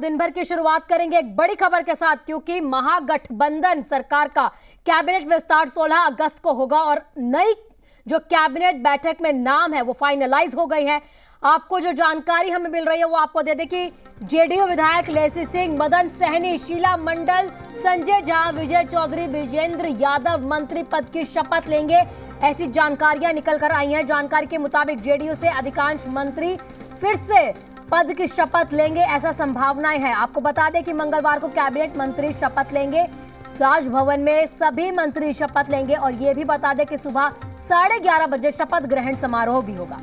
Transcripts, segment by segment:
दिन भर की शुरुआत करेंगे एक बड़ी खबर के साथ, क्योंकि महागठबंधन सरकार का कैबिनेट विस्तार 16 अगस्त को होगा और नई जो कैबिनेट बैठक में नाम है वो फाइनलाइज हो गई है। आपको जो जानकारी हमें मिल रही है वो आपको दे दें कि जेडीयू विधायक लेसी सिंह, मदन सहनी, शीला मंडल, संजय झा, विजय चौधरी, विजेंद्र यादव मंत्री पद की शपथ लेंगे। ऐसी जानकारियां निकल कर आई हैं। जानकारी के मुताबिक जेडीयू से अधिकांश मंत्री फिर से पद की शपथ लेंगे, ऐसा संभावनाएं हैं। आपको बता दें कि मंगलवार को कैबिनेट मंत्री शपथ लेंगे, राजभवन में सभी मंत्री शपथ लेंगे और यह भी बता दें कि सुबह 11:30 बजे शपथ ग्रहण समारोह भी होगा।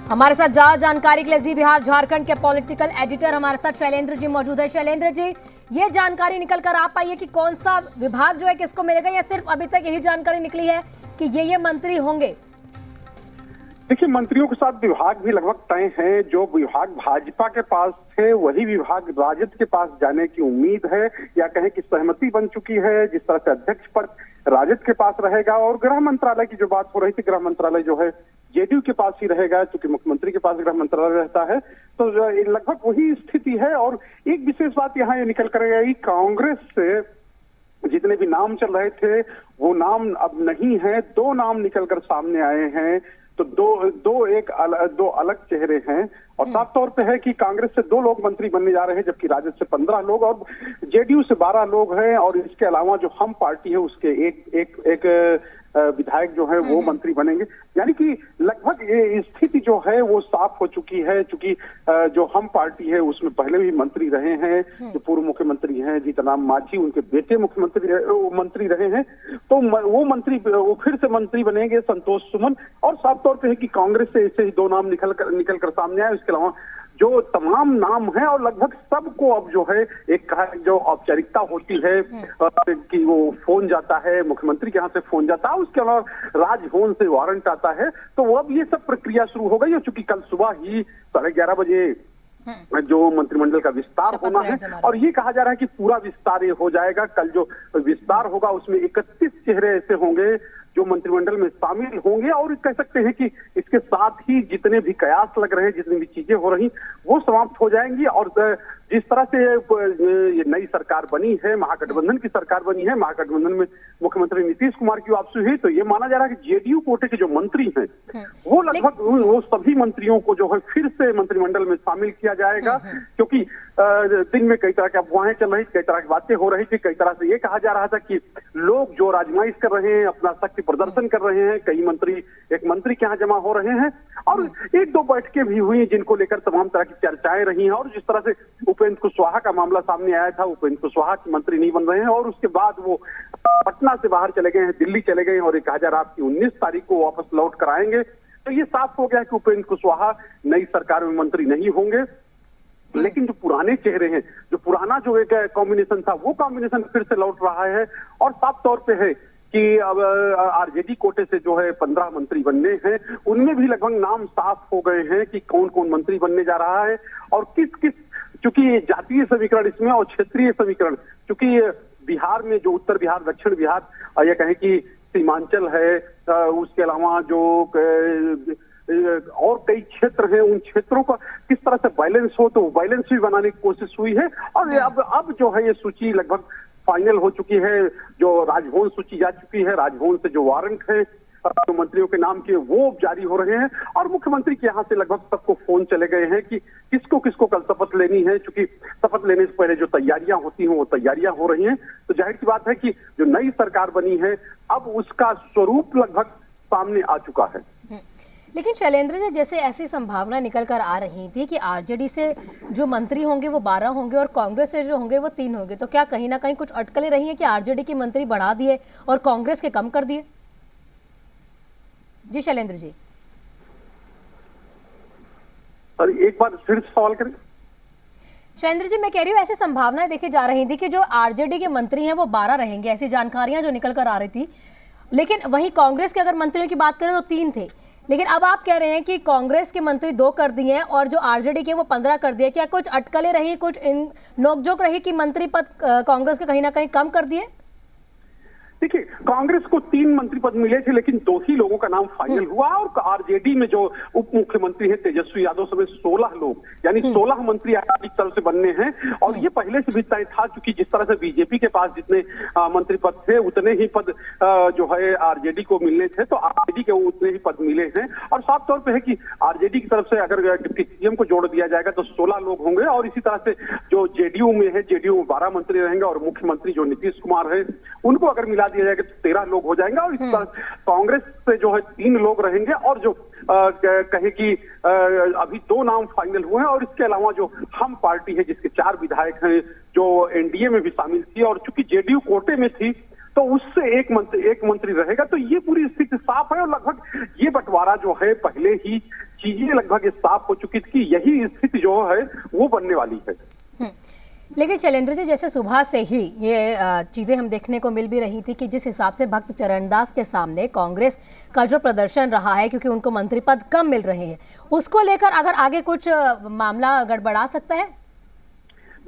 हमारे साथ ज्यादा जानकारी के लिए जी बिहार झारखंड के पॉलिटिकल एडिटर हमारे साथ शैलेंद्र जी मौजूद है। शैलेंद्र जी, ये जानकारी निकल कर आ पाई है कि कौन सा विभाग जो है किसको मिलेगा, या सिर्फ अभी तक यही जानकारी निकली है कि ये मंत्री होंगे? देखिए, मंत्रियों के साथ विभाग भी लगभग तय हैं। जो विभाग भाजपा के पास थे वही विभाग राजद के पास जाने की उम्मीद है, या कहें कि सहमति बन चुकी है। जिस तरह से अध्यक्ष पद राजद के पास रहेगा और गृह मंत्रालय की जो बात हो रही थी, गृह मंत्रालय जो है जेडीयू के पास ही रहेगा, क्योंकि मुख्यमंत्री के पास गृह मंत्रालय रहता है। तो लगभग वही स्थिति है। और एक विशेष बात यहाँ ये निकल कर आई, कांग्रेस से जितने भी नाम चल रहे थे वो नाम अब नहीं है। 2 नाम निकलकर सामने आए हैं। तो दो अलग चेहरे हैं और साफ तौर पे है कि कांग्रेस से 2 लोग मंत्री बनने जा रहे हैं, जबकि राजद से 15 लोग और जेडीयू से 12 लोग हैं। और इसके अलावा जो हम पार्टी है उसके एक विधायक जो है वो मंत्री बनेंगे। यानी कि लगभग ये स्थिति जो है वो साफ हो चुकी है, क्योंकि जो हम पार्टी है उसमें पहले भी मंत्री रहे हैं। जो पूर्व मुख्यमंत्री हैं जीतनराम मांझी, उनके बेटे मंत्री रहे हैं। तो वो फिर से मंत्री बनेंगे, संतोष सुमन। और साफ तौर पे है कि कांग्रेस से ऐसे ही 2 नाम निकल कर सामने आए। इसके अलावा जो तमाम नाम हैं और लगभग सबको अब जो है एक जो औपचारिकता होती है कि वो फोन जाता है, मुख्यमंत्री के यहाँ से फोन जाता है, उसके अलावा राजभवन से वारंट आता है। तो वो अब ये सब प्रक्रिया शुरू हो गई है, चूंकि कल सुबह ही 11:30 बजे जो मंत्रिमंडल का विस्तार होना है और ये कहा जा रहा है कि पूरा विस्तार ये हो जाएगा। कल जो विस्तार होगा उसमें 31 चेहरे ऐसे होंगे जो मंत्रिमंडल में शामिल होंगे। और कह सकते हैं कि इसके साथ ही जितने भी कयास लग रहे हैं, जितनी भी चीजें हो रही वो समाप्त हो जाएंगी। और जिस तरह से ये नई सरकार बनी है, महागठबंधन की सरकार बनी है, महागठबंधन में मुख्यमंत्री नीतीश कुमार की वापसी हुई, तो ये माना जा रहा है कि जेडीयू कोटे के जो मंत्री हैं वो लगभग वो सभी मंत्रियों को जो है फिर से मंत्रिमंडल में शामिल किया जाएगा। क्योंकि दिन में कई तरह की अफवाहें चल रही, कई तरह की बातें हो रही थी। कई तरह से ये कहा जा रहा था कि लोग जो आजमाइश कर रहे हैं, अपना शक्ति प्रदर्शन कर रहे हैं, कई मंत्री एक मंत्री के यहाँ जमा हो रहे हैं। और 1-2 बैठकें भी हुई जिनको लेकर तमाम तरह की चर्चाएं रही हैं। और जिस तरह से उपेंद्र कुशवाहा का मामला सामने आया था, उपेंद्र कुशवाहा मंत्री नहीं बन रहे हैं और उसके बाद वो पटना से बाहर चले गए हैं, दिल्ली चले गए हैं और ये कहा जा रहा है कि 19 तारीख को वापस लौट कर आएंगे। तो ये साफ हो गया कि उपेंद्र कुशवाहा नई सरकार में मंत्री नहीं होंगे। लेकिन जो पुराने चेहरे हैं, जो पुराना जो एक कॉम्बिनेशन था, वो कॉम्बिनेशन फिर से लौट रहा है। और साफ तौर पे है कि अब आरजेडी कोटे से जो है 15 मंत्री बनने हैं, उनमें भी लगभग नाम साफ हो गए हैं कि कौन कौन मंत्री बनने जा रहा है और किस चूंकि जातीय समीकरण इसमें और क्षेत्रीय समीकरण, चूंकि बिहार में जो उत्तर बिहार, दक्षिण बिहार, या कहें कि सीमांचल है, उसके अलावा जो और कई क्षेत्र हैं, उन क्षेत्रों का किस तरह से बैलेंस हो, तो बैलेंस भी बनाने की कोशिश हुई है। और अब जो है ये सूची लगभग फाइनल हो चुकी है। जो राजभवन सूची जा चुकी है, राजभवन से जो वारंट है तो मंत्रियों के नाम के वो जारी हो रहे हैं। और मुख्यमंत्री के यहाँ से लगभग सबको फोन चले गए हैं कि किसको किसको कल शपथ लेनी है, क्योंकि शपथ लेने से पहले जो तैयारियां होती हैं वो तैयारियां हो रही हैं। तो जाहिर सी बात है कि जो नई सरकार बनी है अब उसका स्वरूप लगभग सामने आ चुका है। लेकिन शैलेंद्र जी, जैसे ऐसी संभावना निकल कर आ रही थी कि आरजेडी से जो मंत्री होंगे वो 12 होंगे और कांग्रेस से जो होंगे वो 3 होंगे, तो क्या कहीं ना कहीं कुछ अटकलें रही हैं कि आरजेडी के मंत्री बढ़ा दिए और कांग्रेस के कम कर दिए? जी शैलेंद्र जी, एक बार फिर सवाल करें। शैलेंद्र जी, मैं कह रही हूँ ऐसी संभावनाएं देखी जा रही थी कि जो आरजेडी के मंत्री हैं वो 12 रहेंगे, ऐसी जानकारियां जो निकल कर आ रही थी। लेकिन वहीं कांग्रेस के अगर मंत्रियों की बात करें तो 3 थे। लेकिन अब आप कह रहे हैं कि कांग्रेस के मंत्री 2 कर दिए हैं और जो आरजेडी के वो 15 कर दिए। क्या कुछ अटकलें रही, कुछ इन नोकझोंक रही कि मंत्री पद कांग्रेस के कहीं ना कहीं कम कर दिए? देखिए, कांग्रेस को 3 मंत्री पद मिले थे, लेकिन 2 ही लोगों का नाम फाइनल हुआ और आरजेडी में जो उप मुख्यमंत्री हैं तेजस्वी यादव समेत 16 लोग, यानी 16 मंत्री आरजेडी की तरफ से बनने हैं। और ये पहले से भी तय था, क्योंकि जिस तरह से बीजेपी के पास जितने मंत्री पद थे उतने ही पद जो है आरजेडी को मिलने थे, तो आरजेडी के उतने ही पद मिले हैं। और साफ तौर पर है कि आरजेडी की तरफ से अगर डिप्टी सीएम को जोड़ दिया जाएगा तो 16 लोग होंगे, और इसी तरह से जो जेडीयू में है, जेडीयू में 12 मंत्री रहेंगे, और मुख्यमंत्री जो नीतीश कुमार है उनको अगर मिला दिया जाएगा तो 13 लोग हो जाएंगे। और इस तरह कांग्रेस से जो है 3 लोग रहेंगे, और जो कहे कि अभी 2 नाम फाइनल हुए हैं, और इसके अलावा जो हम पार्टी है जिसके 4 विधायक हैं जो एनडीए में भी शामिल थी, और चूंकि जेडीयू कोटे में थी तो उससे एक मंत्री रहेगा। तो ये पूरी स्थिति साफ है, और लगभग ये बंटवारा जो है पहले ही चीजें लगभग साफ हो चुकी थी कि यही स्थिति जो है वो बनने वाली है। लेकिन शैलेंद्र जी, जैसे सुबह से ही ये चीज़ें हम देखने को मिल भी रही थी कि जिस हिसाब से भक्त चरणदास के सामने कांग्रेस का जो प्रदर्शन रहा है, क्योंकि उनको मंत्री पद कम मिल रहे हैं, उसको लेकर अगर आगे कुछ मामला गड़बड़ा सकता है?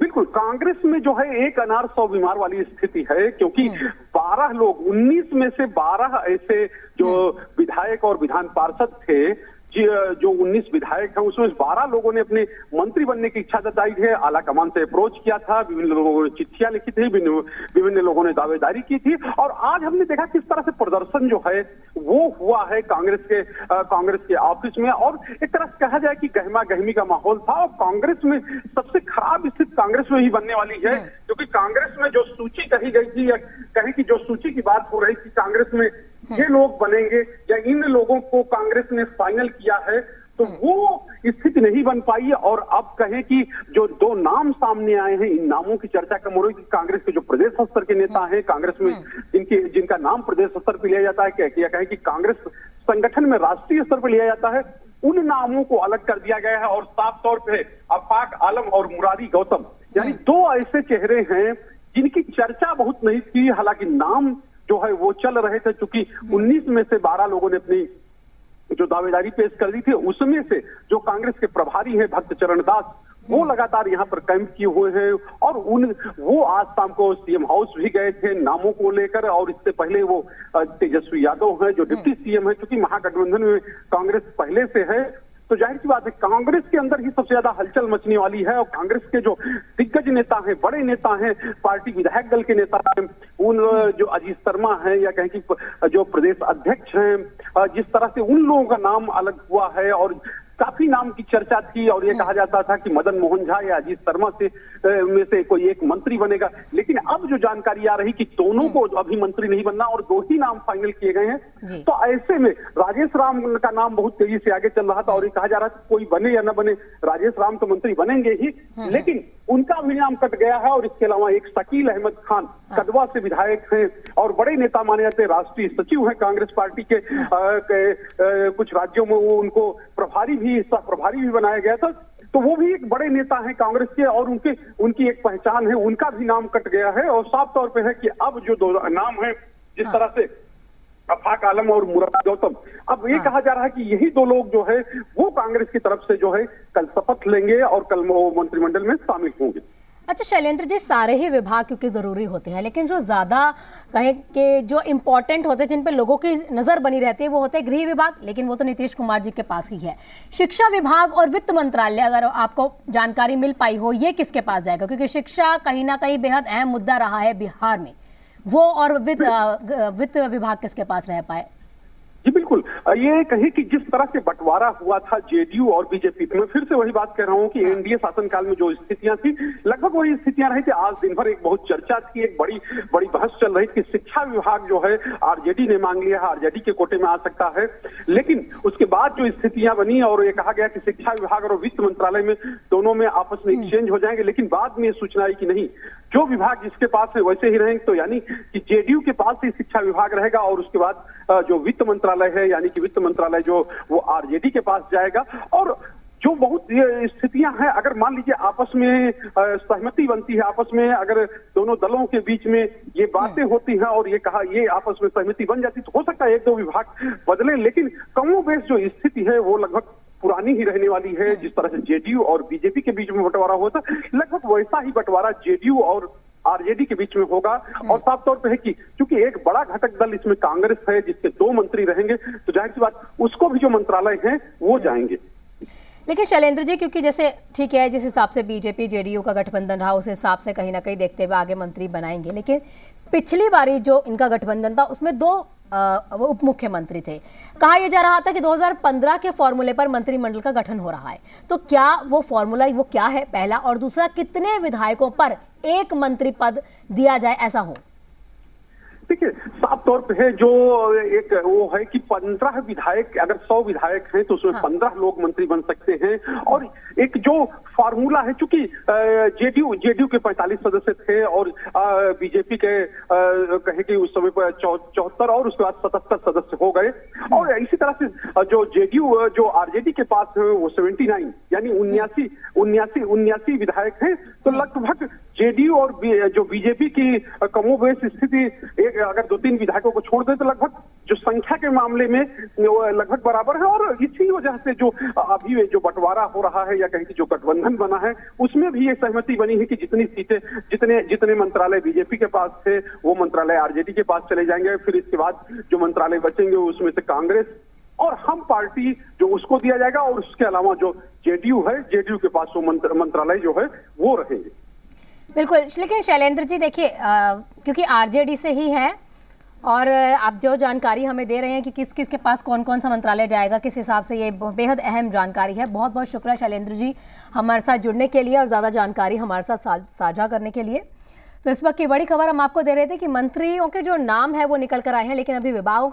बिल्कुल, कांग्रेस में जो है एक अनार 100 बीमार वाली स्थिति है, क्योंकि 12 लोग, 19 में से 12 ऐसे जो विधायक और विधान पार्षद थे, जो 19 विधायक हैं उसमें 12 लोगों ने अपने मंत्री बनने की इच्छा जताई है, आला कमान से अप्रोच किया था, विभिन्न लोगों ने चिट्ठियां लिखी थी, विभिन्न लोगों ने दावेदारी की थी। और आज हमने देखा किस तरह से प्रदर्शन जो है वो हुआ है कांग्रेस के ऑफिस में, और एक तरह से कहा जाए कि गहमा गहमी का माहौल था। और कांग्रेस में सबसे खराब स्थिति कांग्रेस में ही बनने वाली है, क्योंकि कांग्रेस में जो सूची कही गई थी, या कहीं की जो सूची की बात हो रही थी कांग्रेस में ये लोग बनेंगे या इन लोगों को कांग्रेस ने फाइनल किया है, तो वो स्थिति नहीं बन पाई है। और अब कहें कि जो 2 नाम सामने आए हैं, इन नामों की चर्चा कम हो रही थी। कांग्रेस के जो प्रदेश स्तर के नेता हैं, कांग्रेस में जिनका नाम प्रदेश स्तर पर लिया जाता है, या कहें कि कांग्रेस संगठन में राष्ट्रीय स्तर पर लिया जाता है, उन नामों को अलग कर दिया गया है। और साफ तौर पर अफाक आलम और मुरारी गौतम, यानी 2 ऐसे चेहरे हैं जिनकी चर्चा बहुत नहीं थी, हालांकि नाम जो है वो चल रहे थे। चूंकि 19 में से 12 लोगों ने अपनी जो दावेदारी पेश कर दी थी, उसमें से जो कांग्रेस के प्रभारी हैं भक्त चरणदास, वो लगातार यहाँ पर कैंप किए हुए हैं, और वो आज शाम को सीएम हाउस भी गए थे नामों को लेकर। और इससे पहले वो तेजस्वी यादव हैं जो डिप्टी सीएम है, क्योंकि महागठबंधन में कांग्रेस पहले से है, तो जाहिर सी बात है कांग्रेस के अंदर ही सबसे ज्यादा हलचल मचने वाली है। और कांग्रेस के जो दिग्गज नेता हैं, बड़े नेता हैं, पार्टी विधायक दल के नेता हैं, उन जो अजीत शर्मा हैं, या कहें कि जो प्रदेश अध्यक्ष हैं, जिस तरह से उन लोगों का नाम अलग हुआ है, और काफी नाम की चर्चा थी, और ये कहा जाता था कि मदन मोहन झा या अजीत शर्मा में से कोई एक मंत्री बनेगा। लेकिन अब जो जानकारी आ रही कि दोनों को अभी मंत्री नहीं बनना, और 2 ही नाम फाइनल किए गए हैं, तो ऐसे में राजेश राम का नाम बहुत तेजी से आगे चल रहा था, और ये कहा जा रहा था कोई बने या न बने, राजेश राम तो मंत्री बनेंगे ही, लेकिन उनका भी नाम कट गया है। और इसके अलावा एक शकील अहमद खान कदवा से विधायक हैं और बड़े नेता माने जाते हैं, राष्ट्रीय सचिव हैं कांग्रेस पार्टी के, कुछ राज्यों में वो उनको प्रभारी भी बनाया गया था, तो वो भी एक बड़े नेता हैं कांग्रेस के, और उनकी एक पहचान है, उनका भी नाम कट गया है। और साफ तौर पे है कि अब जो 2 नाम है, जिस तरह से अफाक आलम और मुरारी गौतम, अब ये कहा जा रहा है कि यही 2 लोग जो है वो कांग्रेस की तरफ से जो है कल शपथ लेंगे और कल वो मंत्रिमंडल में शामिल होंगे। अच्छा शैलेंद्र जी, सारे ही विभाग क्योंकि ज़रूरी होते हैं, लेकिन जो ज़्यादा कहें कि जो इम्पोर्टेंट होते हैं, जिन पर लोगों की नज़र बनी रहती है, वो होते हैं गृह विभाग, लेकिन वो तो नीतीश कुमार जी के पास ही है। शिक्षा विभाग और वित्त मंत्रालय, अगर आपको जानकारी मिल पाई हो, ये किसके पास जाएगा? क्योंकि शिक्षा कहीं ना कहीं बेहद अहम मुद्दा रहा है बिहार में, वो और वित्त विभाग किसके पास रह पाए? जी बिल्कुल, ये कहे कि जिस तरह से बंटवारा हुआ था जेडीयू और बीजेपी, मैं फिर से वही बात कह रहा हूँ कि एनडीए शासनकाल में जो स्थितियां थी लगभग वही स्थितियां रही थी। आज दिन भर एक बहुत चर्चा थी, एक बड़ी बहस चल रही थी। शिक्षा विभाग जो है आरजेडी ने मांग लिया है, आरजेडी के कोटे में आ सकता है, लेकिन उसके बाद जो स्थितियां बनी और ये कहा गया कि शिक्षा विभाग और वित्त मंत्रालय में दोनों में आपस में एक्सचेंज हो जाएंगे, लेकिन बाद में सूचना आई कि नहीं, जो विभाग जिसके पास है वैसे ही रहेंगे। तो यानी कि जेडीयू के पास ही शिक्षा विभाग रहेगा और उसके बाद जो वित्त मंत्रालय है, यानी कि वित्त मंत्रालय जो वो आरजेडी के पास जाएगा। और जो बहुत ये स्थितियां हैं, अगर मान लीजिए आपस में सहमति बनती है, आपस में अगर दोनों दलों के बीच में ये बातें होती हैं और ये आपस में सहमति बन जाती, तो हो सकता है 1-2 विभाग बदले, लेकिन कमोबेश जो स्थिति है वो लगभग पुरानी ही रहने वाली है। जिस तरह से जेडीयू और बीजेपी के बीच में बंटवारा हुआ था, लगभग वैसा ही बंटवारा जेडीयू और आरजेडी के बीच में होगा। और साफ तौर पे है कि क्योंकि एक बड़ा घटक दल इसमें कांग्रेस है, जिसके 2 मंत्री रहेंगे, तो जाहिर सी बात उसको भी जो मंत्रालय हैं वो जाएंगे। लेकिन शैलेंद्र जी, क्योंकि जैसे ठीक है, जिस हिसाब से बीजेपी जेडीयू का गठबंधन रहा उस हिसाब से कहीं ना कहीं देखते हुए आगे मंत्री बनाएंगे, लेकिन पिछली बारी जो इनका गठबंधन था उसमें 2 उप मुख्यमंत्री थे। कहा यह जा रहा था कि 2015 के फॉर्मूले पर मंत्रिमंडल का गठन हो रहा है, तो क्या वो फॉर्मूला वो क्या है पहला, और दूसरा कितने विधायकों पर एक मंत्री पद दिया जाए ऐसा हो? देखिए, साफ तौर पे है जो एक वो है कि 15 विधायक, अगर 100 विधायक हैं तो उसमें 15 लोग मंत्री बन सकते हैं। और एक जो फार्मूला है, चूंकि जेडीयू के 45 सदस्य थे और बीजेपी के कहे कि उस समय पर 74 और उसके बाद 77 सदस्य हो गए। और इसी तरह से जो जेडीयू जो आरजेडी के पास है वो 79 यानी 79 विधायक हैं। तो लगभग जेडीयू और जो बीजेपी की कमोबेश स्थिति, एक अगर 2-3 विधायकों को छोड़ दे तो लगभग जो संख्या के मामले में लगभग बराबर है। और इसी वजह से जो अभी जो बंटवारा हो रहा है या कहीं की जो गठबंधन बना है उसमें भी ये सहमति बनी है कि जितनी सीटें जितने मंत्रालय बीजेपी के पास थे वो मंत्रालय आरजेडी के पास चले जाएंगे। फिर इसके बाद जो मंत्रालय बचेंगे उसमें से कांग्रेस और हम पार्टी जो उसको दिया जाएगा, और उसके अलावा जो जेडीयू है, जेडीयू के पास वो मंत्रालय जो है वो रहेंगे। बिल्कुल, लेकिन शैलेंद्र जी देखिए, क्योंकि आरजेडी से ही है और आप जो जानकारी हमें दे रहे हैं कि किस किस के पास कौन कौन सा मंत्रालय जाएगा, किस हिसाब से, ये बेहद अहम जानकारी है। बहुत बहुत शुक्रिया शैलेंद्र जी हमारे साथ जुड़ने के लिए और ज़्यादा जानकारी हमारे साथ साझा करने के लिए। तो इस वक्त की बड़ी खबर हम आपको दे रहे थे कि मंत्रियों के जो नाम है वो निकल कर आए हैं, लेकिन अभी विभागों